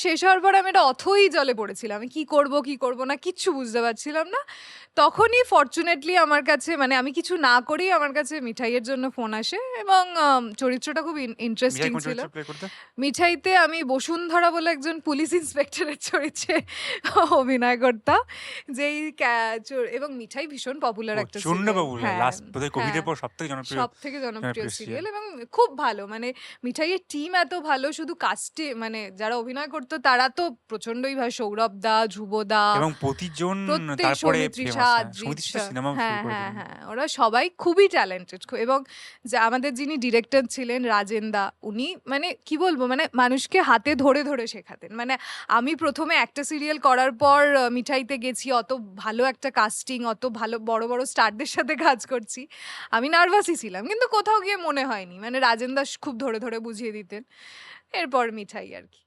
শেষ হওয়ার পর আমি একটা অথই জলে পড়েছিলাম, আমি কি করব না কিচ্ছু বুঝতে পারছিলাম না। তখনই ফরচুনেটলি আমার কাছে, মানে আমি কিছু না করেই আমার কাছে মিঠাইয়ের জন্য ফোন আসে, এবং চরিত্রটা খুব মিঠাই ইন্টারেস্টিং কোন ছিল। চরিত্র প্লে করতে? মিঠাইতে আমি বসুন্ধরা বলে একজন পুলিশ ইন্সপেক্টরের চরিত্রে অভিনয় করতাম, যেই এবং মিঠাই ভীষণ পপুলার একটা প্রচন্ড সিরিয়াল। পপুলার, হ্যাঁ, লাস্ট বোধহয় হ্যাঁ, কোভিডের পর সবথেকে জনপ্রিয় সবথেকে জনপ্রিয় জনপ্রিয় সিরিয়াল। সিরিয়াল, এবং খুব ভালো, মানে মিঠাইয়ের টিম এত ভালো, শুধু কাস্টে মানে যারা অভিনয় করতো তারা তো প্রচন্ডই ভালো, সৌরভ দা, ধ্রুব দা, এবং প্রতিজন প্রত্যেক, তারপরে সৌমিত্রিষা, ফেমাস, সৌমিত্রিষা আদ্রিজা, সিনেমা শুরু হ্যাঁ করে হ্যাঁ দিলেন। হ্যাঁ, ওরা সবাই খুবই ট্যালেন্টেড। এবং যা আমাদের যিনি ডিরেক্টর ছিলেন রাজেন দা, উনি মানে কি বলবো, মানে মানুষকে হাতে ধরে ধরে শেখাতেন। মানে আমি প্রথমে একটা সিরিয়াল করার পর মিঠাইতে গেছি, অত ভালো একটা কাস্টিং, অত ভালো বড় বড় স্টারদের সাথে কাজ করছি, আমি নার্ভাসই ছিলাম, কিন্তু কোথাও গিয়ে মনে হয়নি, মানে রাজেন দাস খুব ধরে ধরে বুঝিয়ে দিতেন। এরপর মিঠাই আর কি।